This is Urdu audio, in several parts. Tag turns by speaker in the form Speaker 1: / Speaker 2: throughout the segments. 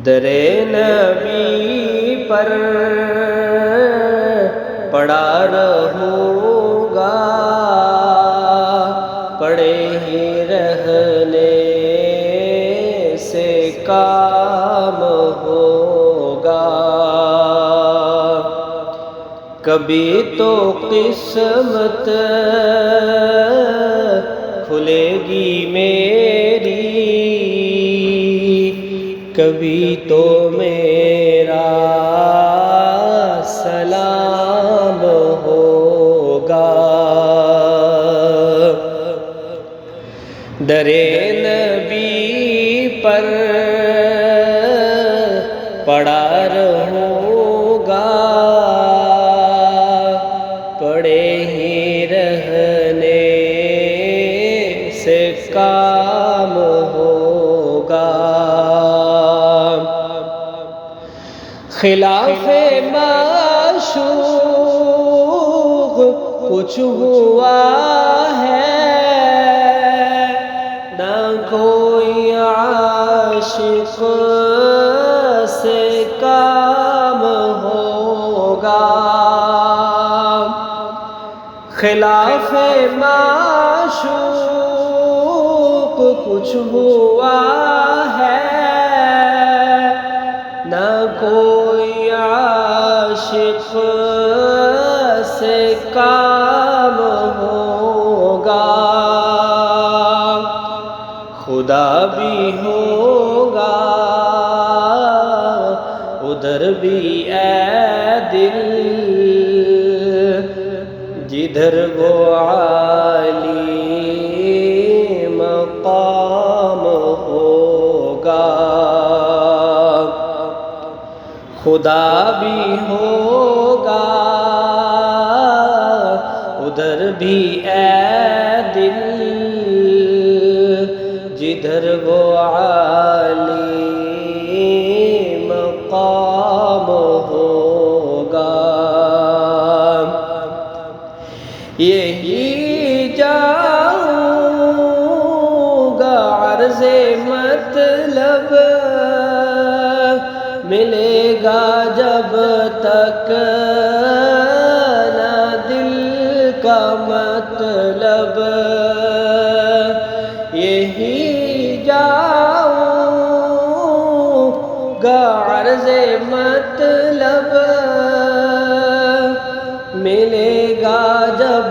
Speaker 1: در نبی پر پڑا رہوں گا، پڑے ہی رہنے سے کام ہوگا۔ کبھی تو قسمت کھلے گی میری، کبھی تو میرا سلام ہوگا۔ در نبی پر پڑا رہوں گا، پڑے ہی رہنے سے کام ہوگا۔ خلاف معشوق کچھ ہوا ہے، نہ کوئی عاشق سے کام ہوگا۔ خلاف معشوق کچھ ہوا ہے، نہ کوئی عاشق سے کام ہوگا۔ خدا بھی ہوگا ادھر بھی اے دل، جدھر وہ عالی مقام ہوگا۔ خدا بھی ہوگا ادھر بھی اے دل، جدھر وہ عالی مقام ہوگا۔ یہی جاؤں گا عرض مطلب، ملے گا جب تک نہ دل کا مطلب۔ یہی جاؤں گا عرض مطلب، ملے گا جب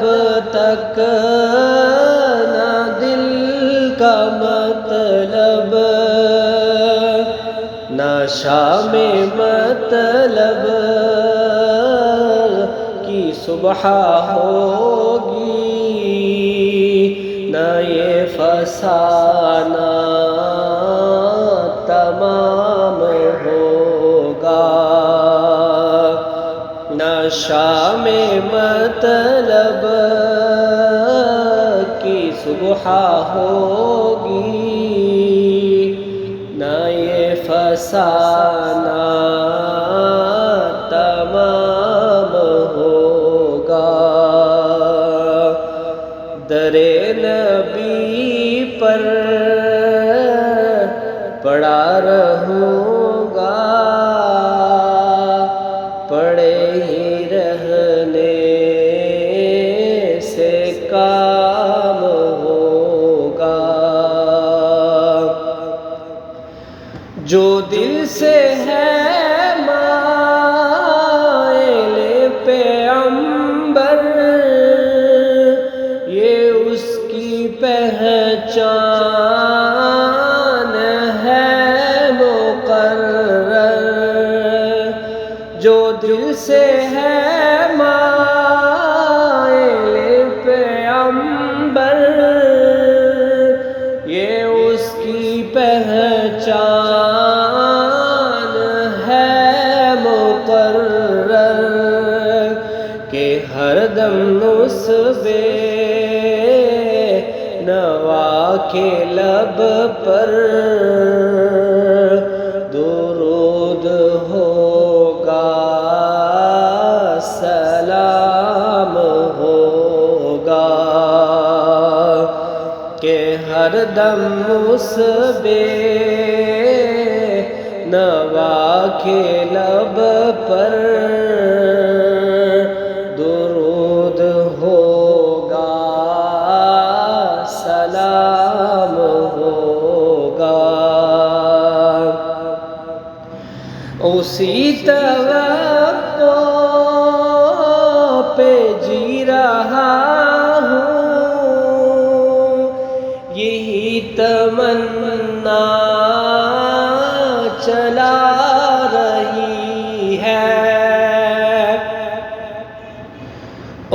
Speaker 1: تک نہ دل کا مطلب، نہ شام مطلب کی صبح ہوگی، نہ یہ فسانہ تمام ہوگا۔ نہ شام مطلب کی صبح ہوگی، نہ یہ فسانہ تمام ہوگا۔ در نبی پر پڑا رہوں گا، پڑے ہی رہنے سے کام ہوگا۔ جو دل سے ہے مائل پیغمبر، یہ اس کی پہچان ہے مقرر۔ جو دل سے ہے مائل پیغمبر، یہ اس کی پہچان ہے مقرر، کہ ہر دم نصب نوا کے لب پر درود ہوگا، سلام ہوگا، کہ ہر دم اس بے نوا نوا کے لب پر درود ہوگا، سلام ہوگا، اسی توقع پہ جی رہا ہوں، یہی تمنا چلا رہی ہے،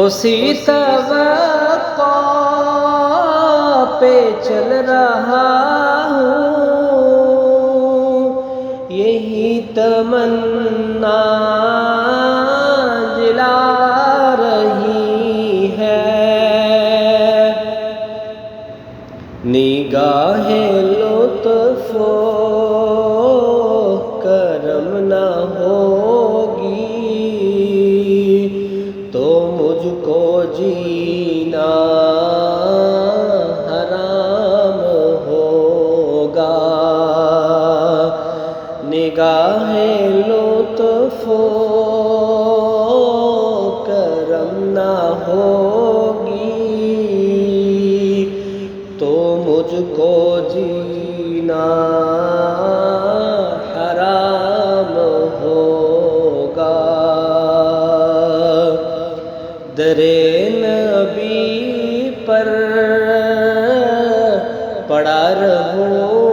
Speaker 1: اسی توقع پہ چل رہا ہوں، یہی تمنا جلا رہی ہے، نگاہ لطف و کرم نہ ہوگی تو مجھ کو جینا حرام ہوگا، نگاہ لطف و کرم نہ ہوگی تو مجھ کو جینا حرام ہوگا، در نبی پر پڑا رہوں